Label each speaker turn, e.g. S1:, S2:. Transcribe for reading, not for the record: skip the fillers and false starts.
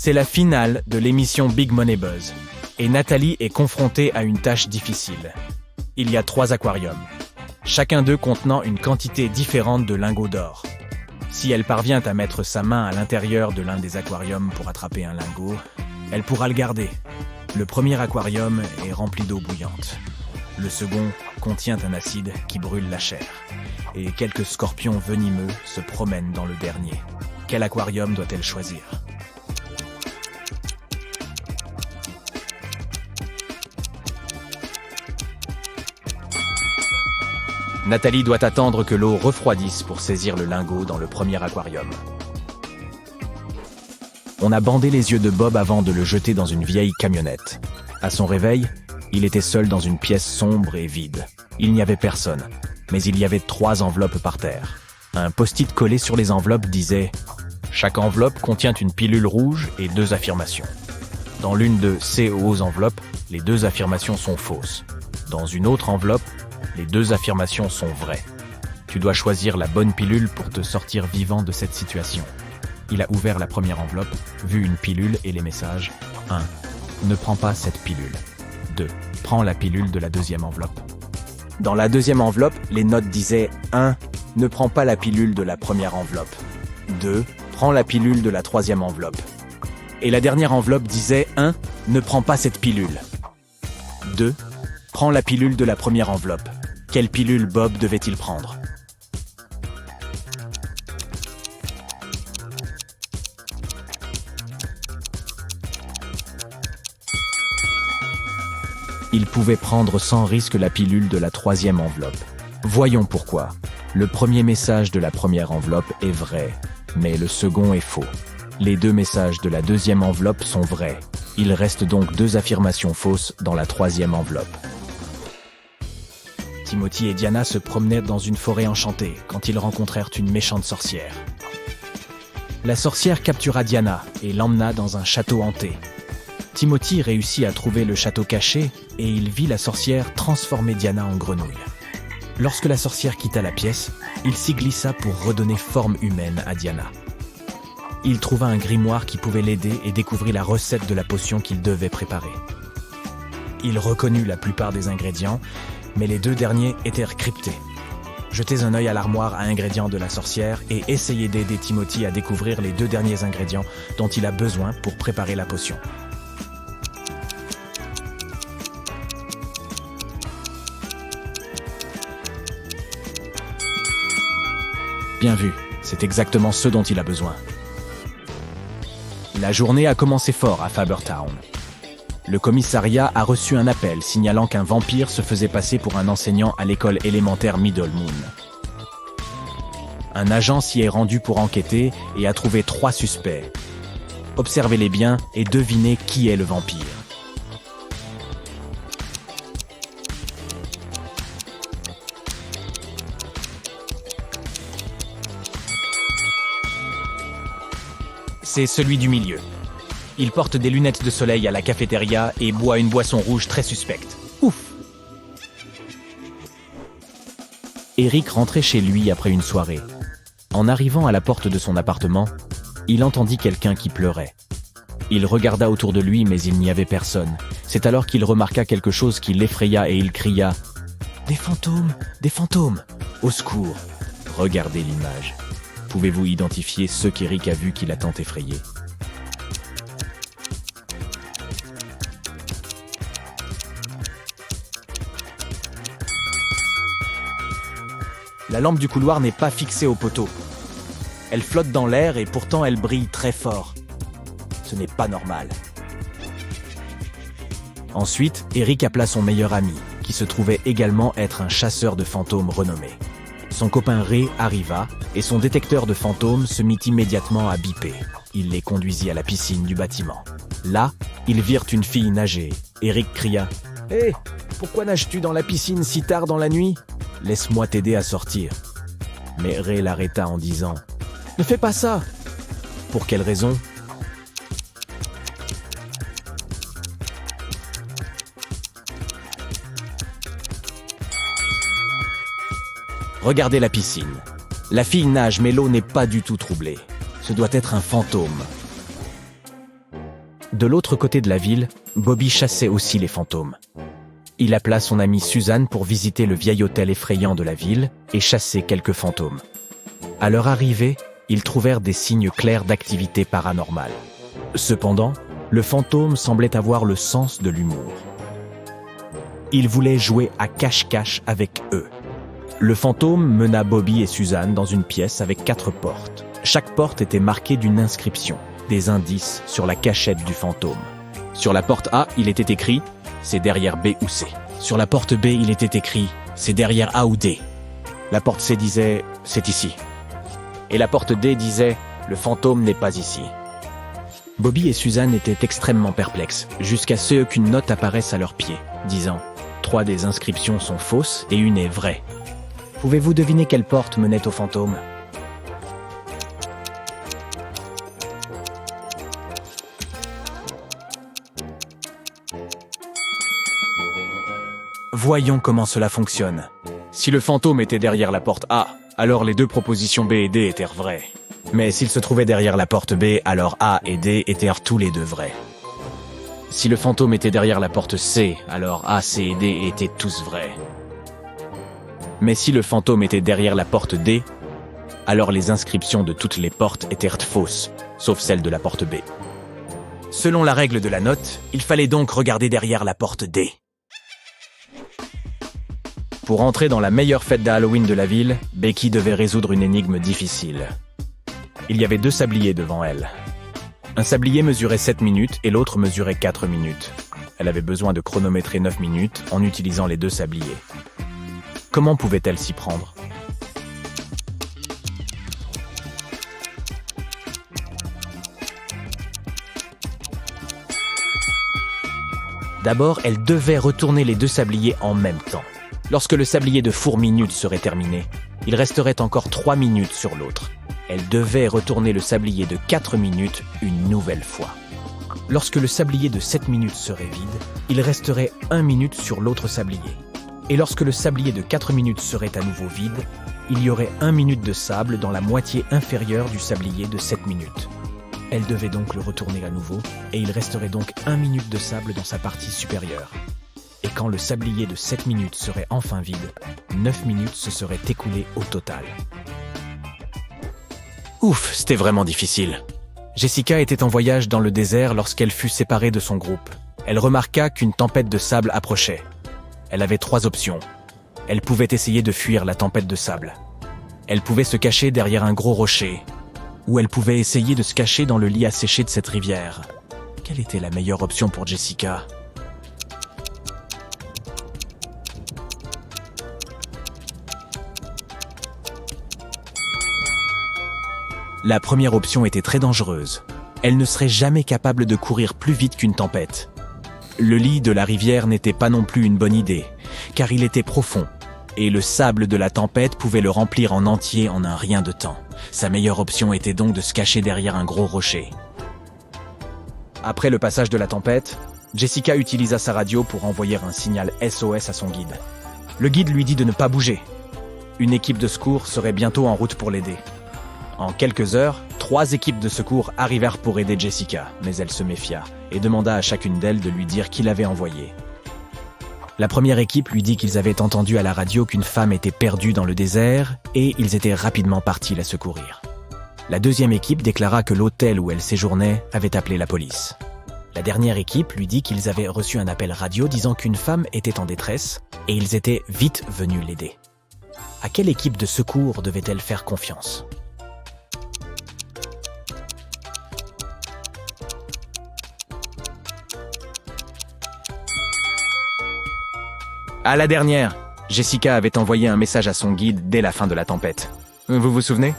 S1: C'est la finale de l'émission Big Money Buzz, et Nathalie est confrontée à une tâche difficile. Il y a 3 aquariums, chacun d'eux contenant une quantité différente de lingots d'or. Si elle parvient à mettre sa main à l'intérieur de l'un des aquariums pour attraper un lingot, elle pourra le garder. Le premier aquarium est rempli d'eau bouillante. Le second contient un acide qui brûle la chair. Et quelques scorpions venimeux se promènent dans le dernier. Quel aquarium doit-elle choisir ? Nathalie doit attendre que l'eau refroidisse pour saisir le lingot dans le premier aquarium. On a bandé les yeux de Bob avant de le jeter dans une vieille camionnette. À son réveil, il était seul dans une pièce sombre et vide. Il n'y avait personne, mais il y avait 3 enveloppes par terre. Un post-it collé sur les enveloppes disait « Chaque enveloppe contient une pilule rouge et 2 affirmations. Dans l'une de ces enveloppes, les 2 affirmations sont fausses. Dans une autre enveloppe, les 2 affirmations sont vraies. Tu dois choisir la bonne pilule pour te sortir vivant de cette situation. » Il a ouvert la première enveloppe, vu une pilule et les messages. 1. Ne prends pas cette pilule. 2. Prends la pilule de la deuxième enveloppe. Dans la deuxième enveloppe, les notes disaient 1. Ne prends pas la pilule de la première enveloppe. 2. Prends la pilule de la troisième enveloppe. Et la dernière enveloppe disait 1. Ne prends pas cette pilule. 2. Prends la pilule de la première enveloppe. Quelle pilule Bob devait-il prendre ? Il pouvait prendre sans risque la pilule de la troisième enveloppe. Voyons pourquoi. Le premier message de la première enveloppe est vrai, mais le second est faux. Les 2 messages de la deuxième enveloppe sont vrais. Il reste donc 2 affirmations fausses dans la troisième enveloppe. Timothy et Diana se promenaient dans une forêt enchantée quand ils rencontrèrent une méchante sorcière. La sorcière captura Diana et l'emmena dans un château hanté. Timothy réussit à trouver le château caché et il vit la sorcière transformer Diana en grenouille. Lorsque la sorcière quitta la pièce, il s'y glissa pour redonner forme humaine à Diana. Il trouva un grimoire qui pouvait l'aider et découvrit la recette de la potion qu'il devait préparer. Il reconnut la plupart des ingrédients, mais les 2 derniers étaient cryptés. Jetez un œil à l'armoire à ingrédients de la sorcière et essayez d'aider Timothy à découvrir les 2 derniers ingrédients dont il a besoin pour préparer la potion. Bien vu, c'est exactement ce dont il a besoin. La journée a commencé fort à Fabertown. Le commissariat a reçu un appel signalant qu'un vampire se faisait passer pour un enseignant à l'école élémentaire Middle Moon. Un agent s'y est rendu pour enquêter et a trouvé 3 suspects. Observez-les bien et devinez qui est le vampire. C'est celui du milieu. Il porte des lunettes de soleil à la cafétéria et boit une boisson rouge très suspecte. Ouf! Eric rentrait chez lui après une soirée. En arrivant à la porte de son appartement, il entendit quelqu'un qui pleurait. Il regarda autour de lui, mais il n'y avait personne. C'est alors qu'il remarqua quelque chose qui l'effraya et il cria « Des fantômes! Des fantômes! Au secours !» Regardez l'image. Pouvez-vous identifier ceux qu'Eric a vus qui l'a tant effrayé ? La lampe du couloir n'est pas fixée au poteau. Elle flotte dans l'air et pourtant elle brille très fort. Ce n'est pas normal. Ensuite, Eric appela son meilleur ami, qui se trouvait également être un chasseur de fantômes renommé. Son copain Ray arriva et son détecteur de fantômes se mit immédiatement à biper. Il les conduisit à la piscine du bâtiment. Là, ils virent une fille nager. Eric cria « Hé, pourquoi nages-tu dans la piscine si tard dans la nuit ? Laisse-moi t'aider à sortir. » Mais Ray l'arrêta en disant « Ne fais pas ça !» Pour quelle raison ? Regardez la piscine. La fille nage, mais l'eau n'est pas du tout troublée. Ce doit être un fantôme. De l'autre côté de la ville, Bobby chassait aussi les fantômes. Il appela son amie Suzanne pour visiter le vieil hôtel effrayant de la ville et chasser quelques fantômes. À leur arrivée, ils trouvèrent des signes clairs d'activité paranormale. Cependant, le fantôme semblait avoir le sens de l'humour. Il voulait jouer à cache-cache avec eux. Le fantôme mena Bobby et Suzanne dans une pièce avec 4 portes. Chaque porte était marquée d'une inscription, des indices sur la cachette du fantôme. Sur la porte A, il était écrit « C'est derrière B ou C ». Sur la porte B, il était écrit « C'est derrière A ou D ». La porte C disait « C'est ici ». Et la porte D disait « Le fantôme n'est pas ici ». Bobby et Suzanne étaient extrêmement perplexes, jusqu'à ce qu'une note apparaisse à leurs pieds, disant « 3 des inscriptions sont fausses et une est vraie. Pouvez-vous deviner quelle porte menait au fantôme ?» Voyons comment cela fonctionne. Si le fantôme était derrière la porte A, alors les 2 propositions B et D étaient vraies. Mais s'il se trouvait derrière la porte B, alors A et D étaient tous les 2 vrais. Si le fantôme était derrière la porte C, alors A, C et D étaient tous vrais. Mais si le fantôme était derrière la porte D, alors les inscriptions de toutes les portes étaient fausses, sauf celle de la porte B. Selon la règle de la note, il fallait donc regarder derrière la porte D. Pour entrer dans la meilleure fête d'Halloween de la ville, Becky devait résoudre une énigme difficile. Il y avait 2 sabliers devant elle. Un sablier mesurait 7 minutes et l'autre mesurait 4 minutes. Elle avait besoin de chronométrer 9 minutes en utilisant les 2 sabliers. Comment pouvait-elle s'y prendre ? D'abord, elle devait retourner les 2 sabliers en même temps. Lorsque le sablier de four minutes serait terminé, il resterait encore 3 minutes sur l'autre. Elle devait retourner le sablier de 4 minutes une nouvelle fois. Lorsque le sablier de 7 minutes serait vide, il resterait 1 minute sur l'autre sablier. Et lorsque le sablier de 4 minutes serait à nouveau vide, il y aurait 1 minute de sable dans la moitié inférieure du sablier de 7 minutes. Elle devait donc le retourner à nouveau, et il resterait donc 1 minute de sable dans sa partie supérieure. Et quand le sablier de 7 minutes serait enfin vide, 9 minutes se seraient écoulées au total. Ouf, c'était vraiment difficile. Jessica était en voyage dans le désert lorsqu'elle fut séparée de son groupe. Elle remarqua qu'une tempête de sable approchait. Elle avait 3 options. Elle pouvait essayer de fuir la tempête de sable. Elle pouvait se cacher derrière un gros rocher. Ou elle pouvait essayer de se cacher dans le lit asséché de cette rivière. Quelle était la meilleure option pour Jessica ? La première option était très dangereuse. Elle ne serait jamais capable de courir plus vite qu'une tempête. Le lit de la rivière n'était pas non plus une bonne idée, car il était profond, et le sable de la tempête pouvait le remplir en entier en un rien de temps. Sa meilleure option était donc de se cacher derrière un gros rocher. Après le passage de la tempête, Jessica utilisa sa radio pour envoyer un signal SOS à son guide. Le guide lui dit de ne pas bouger. Une équipe de secours serait bientôt en route pour l'aider. En quelques heures, 3 équipes de secours arrivèrent pour aider Jessica, mais elle se méfia et demanda à chacune d'elles de lui dire qui l'avait envoyée. La première équipe lui dit qu'ils avaient entendu à la radio qu'une femme était perdue dans le désert et ils étaient rapidement partis la secourir. La deuxième équipe déclara que l'hôtel où elle séjournait avait appelé la police. La dernière équipe lui dit qu'ils avaient reçu un appel radio disant qu'une femme était en détresse et ils étaient vite venus l'aider. À quelle équipe de secours devait-elle faire confiance ? À la dernière, Jessica avait envoyé un message à son guide dès la fin de la tempête. Vous vous souvenez ?